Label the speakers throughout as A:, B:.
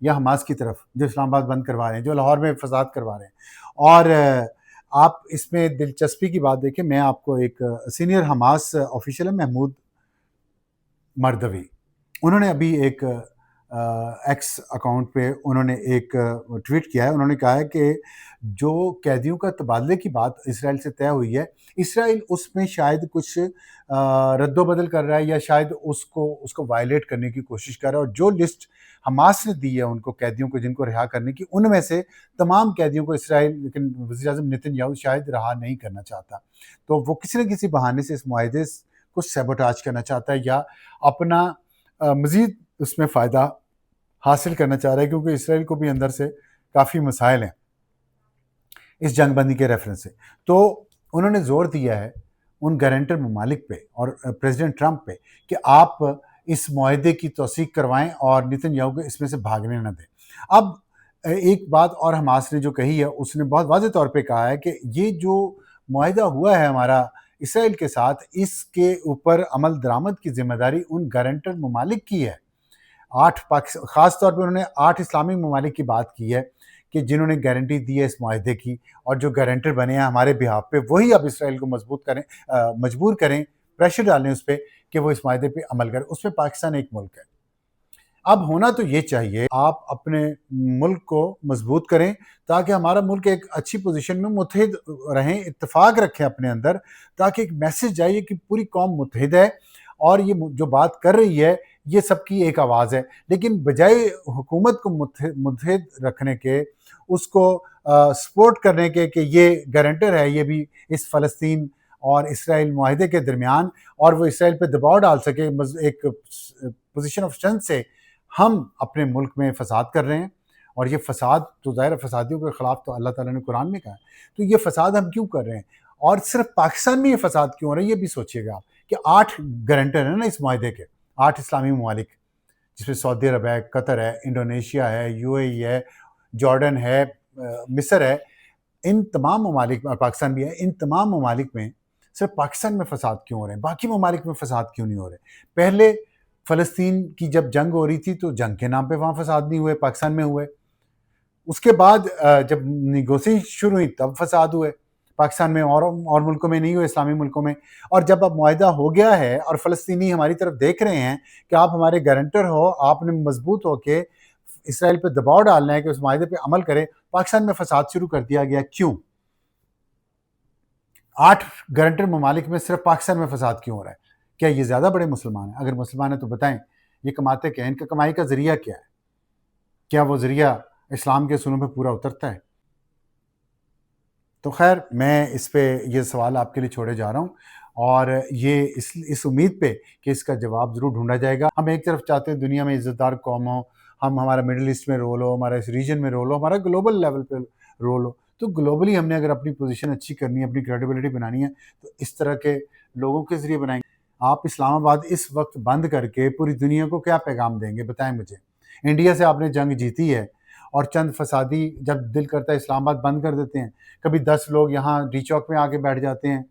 A: یا حماس کی طرف جو اسلام آباد بند کروا رہے ہیں، جو لاہور میں فساد کروا رہے ہیں؟ اور آپ اس میں دلچسپی کی بات دیکھیں، میں آپ کو ایک سینئر حماس آفیشل ہے محمود مردوی، انہوں نے ابھی ایک ایکس اکاؤنٹ پہ انہوں نے ایک ٹویٹ کیا ہے. انہوں نے کہا ہے کہ جو قیدیوں کا تبادلے کی بات اسرائیل سے طے ہوئی ہے، اسرائیل اس میں شاید کچھ رد و بدل کر رہا ہے، یا شاید اس کو وائلیٹ کرنے کی کوشش کر رہا ہے، اور جو لسٹ حماس نے دی ہے ان کو قیدیوں کو جن کو رہا کرنے کی، ان میں سے تمام قیدیوں کو اسرائیل، لیکن وزیر اعظم نیتن یاہو شاید رہا نہیں کرنا چاہتا. تو وہ کسی نہ کسی بہانے سے اس معاہدے کو سیبوٹاج کرنا چاہتا ہے، یا اپنا مزید اس میں فائدہ حاصل کرنا چاہ رہا ہے، کیونکہ اسرائیل کو بھی اندر سے کافی مسائل ہیں اس جنگ بندی کے ریفرنس سے. تو انہوں نے زور دیا ہے ان گارنٹر ممالک پہ اور پریزیڈنٹ ٹرمپ پہ کہ آپ اس معاہدے کی توثیق کروائیں اور نیتن یاہو کو اس میں سے بھاگنے نہ دیں. اب ایک بات اور حماس نے جو کہی ہے، اس نے بہت واضح طور پہ کہا ہے کہ یہ جو معاہدہ ہوا ہے ہمارا اسرائیل کے ساتھ، اس کے اوپر عمل درآمد کی ذمہ داری ان گارنٹر ممالک کی ہے. خاص طور پہ انہوں نے 8 اسلامی ممالک کی بات کی ہے کہ جنہوں نے گارنٹی دی ہے اس معاہدے کی، اور جو گارنٹر بنے ہیں ہمارے بہاف پہ، وہی اب اسرائیل کو مجبور کریں، پریشر ڈالیں اس پہ کہ وہ اس معاہدے پہ عمل کریں. اس میں پاکستان ایک ملک ہے. اب ہونا تو یہ چاہیے آپ اپنے ملک کو مضبوط کریں تاکہ ہمارا ملک ایک اچھی پوزیشن میں متحد رہیں، اتفاق رکھیں اپنے اندر، تاکہ ایک میسج جائے کہ پوری قوم متحد ہے اور یہ جو بات کر رہی ہے یہ سب کی ایک آواز ہے. لیکن بجائے حکومت کو متحد رکھنے کے، اس کو سپورٹ کرنے کے کہ یہ گارنٹر ہے یہ بھی اس فلسطین اور اسرائیل معاہدے کے درمیان، اور وہ اسرائیل پہ دباؤ ڈال سکے ایک پوزیشن آف اسٹرینتھ سے، ہم اپنے ملک میں فساد کر رہے ہیں. اور یہ فساد تو ظاہر فسادیوں کے خلاف تو اللہ تعالیٰ نے قرآن میں کہا ہے. تو یہ فساد ہم کیوں کر رہے ہیں، اور صرف پاکستان میں یہ فساد کیوں ہو رہا ہے؟ یہ بھی سوچیے گا آپ کہ 8 گارنٹر ہیں نا اس معاہدے کے، 8 اسلامی ممالک، جس میں سعودی عرب ہے، قطر ہے، انڈونیشیا ہے، UAE ہے، جارڈن ہے، مصر ہے. ان تمام ممالک میں، اور پاکستان بھی ہے، ان تمام ممالک میں صرف پاکستان میں فساد کیوں ہو رہے ہیں، باقی ممالک میں فساد کیوں نہیں ہو رہے؟ پہلے فلسطین کی جب جنگ ہو رہی تھی تو جنگ کے نام پہ وہاں فساد نہیں ہوئے، پاکستان میں ہوئے. اس کے بعد جب نیگوسیشن شروع ہوئی تب فساد ہوئے پاکستان میں، اور ملکوں میں نہیں ہوئے، اسلامی ملکوں میں. اور جب اب معاہدہ ہو گیا ہے اور فلسطینی ہماری طرف دیکھ رہے ہیں کہ آپ ہمارے گارنٹر ہو، آپ نے مضبوط ہو کے اسرائیل پہ دباؤ ڈالنا ہے کہ اس معاہدے پہ عمل کرے، پاکستان میں فساد شروع کر دیا گیا. کیوں؟ 8 گارنٹر ممالک میں صرف پاکستان میں فساد کیوں ہو رہا ہے؟ کیا یہ زیادہ بڑے مسلمان ہیں؟ اگر مسلمان ہیں تو بتائیں یہ کماتے کیا ہیں؟ ان کا کمائی کا ذریعہ کیا ہے؟ کیا وہ ذریعہ اسلام کے اصولوں پہ پورا اترتا ہے؟ تو خیر، میں اس پہ یہ سوال آپ کے لیے چھوڑے جا رہا ہوں، اور یہ اس امید پہ کہ اس کا جواب ضرور ڈھونڈا جائے گا. ہم ایک طرف چاہتے ہیں دنیا میں عزت دار قوم ہو، ہمارا مڈل ایسٹ میں رول ہو، ہمارا اس ریجن میں رول ہو، ہمارا گلوبل لیول پہ رول ہو. تو گلوبلی ہم نے اگر اپنی پوزیشن اچھی کرنی ہے، اپنی کریڈیبلٹی بنانی ہے، تو اس طرح کے لوگوں کے ذریعے بنائیں گے. آپ اسلام آباد اس وقت بند کر کے پوری دنیا کو کیا پیغام دیں گے؟ بتائیں مجھے. انڈیا سے آپ نے جنگ جیتی ہے، اور چند فسادی جب دل کرتا ہے اسلام آباد بند کر دیتے ہیں. کبھی 10 لوگ یہاں ڈی چوک میں آ کے بیٹھ جاتے ہیں،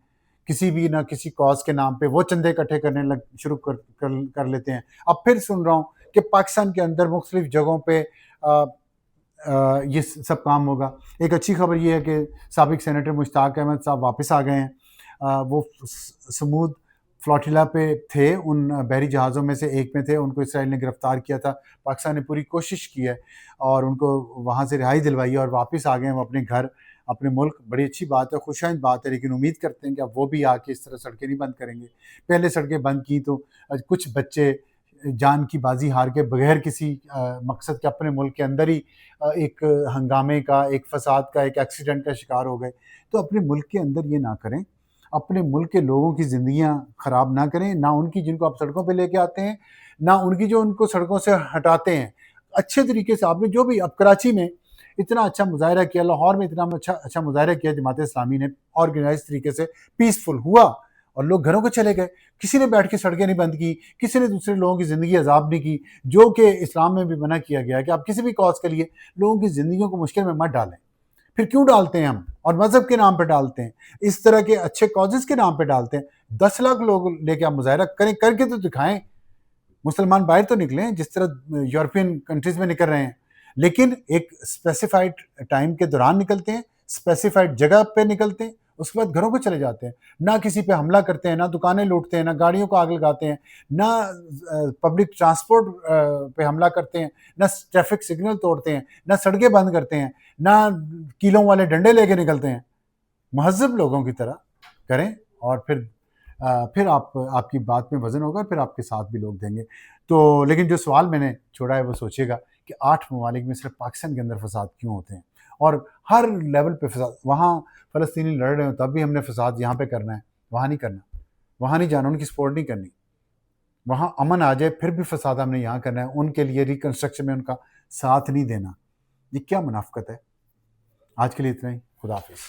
A: کسی بھی نہ کسی کاز کے نام پہ وہ چندے اکٹھے کرنے شروع کر لیتے ہیں. اب پھر سن رہا ہوں کہ پاکستان کے اندر مختلف جگہوں پہ یہ سب کام ہوگا. ایک اچھی خبر یہ ہے کہ سابق سینیٹر مشتاق احمد صاحب واپس آ گئے ہیں. وہ سمود فلاٹیلا پہ تھے، ان بحری جہازوں میں سے ایک میں تھے. ان کو اسرائیل نے گرفتار کیا تھا. پاکستان نے پوری کوشش کی ہے اور ان کو وہاں سے رہائی دلوائی ہے، اور واپس آ گئے ہیں وہ اپنے گھر، اپنے ملک. بڑی اچھی بات ہے، خوشائند بات ہے. لیکن امید کرتے ہیں کہ اب وہ بھی آ کے اس طرح سڑکیں نہیں بند کریں گے. پہلے سڑکیں بند کی تو کچھ بچے جان کی بازی ہار کے بغیر کسی مقصد کے اپنے ملک کے اندر ہی ایک ہنگامے کا، ایک فساد کا، ایک ایکسیڈنٹ کا شکار ہو گئے. تو اپنے ملک کے اندر یہ نہ کریں، اپنے ملک کے لوگوں کی زندگیاں خراب نہ کریں، نہ ان کی جن کو آپ سڑکوں پہ لے کے آتے ہیں، نہ ان کی جو ان کو سڑکوں سے ہٹاتے ہیں. اچھے طریقے سے آپ نے جو بھی، اب کراچی میں اتنا اچھا مظاہرہ کیا، لاہور میں اتنا اچھا مظاہرہ کیا جماعت اسلامی نے، آرگنائز طریقے سے، پیسفل ہوا، اور لوگ گھروں کو چلے گئے. کسی نے بیٹھ کے سڑکیں نہیں بند کی، کسی نے دوسرے لوگوں کی زندگی عذاب نہیں کی، جو کہ اسلام میں بھی منع کیا گیا ہے کہ آپ کسی بھی کاز کے لیے لوگوں کی زندگیوں کو مشکل میں مت ڈالیں. پھر کیوں ڈالتے ہیں ہم؟ اور مذہب کے نام پہ ڈالتے ہیں، اس طرح کے اچھے کازز کے نام پہ ڈالتے ہیں. 10 لاکھ لوگ لے کے آپ مظاہرہ کریں، کر کے تو دکھائیں. مسلمان باہر تو نکلیں جس طرح یورپین کنٹریز میں نکل رہے ہیں. لیکن ایک اسپیسیفائڈ ٹائم کے دوران نکلتے ہیں، اسپیسیفائڈ جگہ پہ نکلتے ہیں، اس کے بعد گھروں کو چلے جاتے ہیں، نہ کسی پہ حملہ کرتے ہیں، نہ دکانیں لوٹتے ہیں، نہ گاڑیوں کو آگ لگاتے ہیں، نہ پبلک ٹرانسپورٹ پہ حملہ کرتے ہیں، نہ ٹریفک سگنل توڑتے ہیں، نہ سڑکیں بند کرتے ہیں، نہ کیلوں والے ڈنڈے لے کے نکلتے ہیں. مہذب لوگوں کی طرح کریں اور پھر آپ کی بات میں وزن ہوگا، پھر آپ کے ساتھ بھی لوگ دیں گے. تو لیکن جو سوال میں نے چھوڑا ہے وہ سوچیے گا کہ 8 ممالک میں صرف پاکستان کے اندر فساد کیوں ہوتے ہیں، اور ہر لیول پہ فساد. وہاں فلسطینی لڑ رہے ہوں تب بھی ہم نے فساد یہاں پہ کرنا ہے، وہاں نہیں کرنا، وہاں نہیں جانا، ان کی سپورٹ نہیں کرنی. وہاں امن آ جائے پھر بھی فساد ہم نے یہاں کرنا ہے، ان کے لیے ریکنسٹرکشن میں ان کا ساتھ نہیں دینا. یہ کیا منافقت ہے؟ آج کے لیے اتنا ہی. خدا حافظ.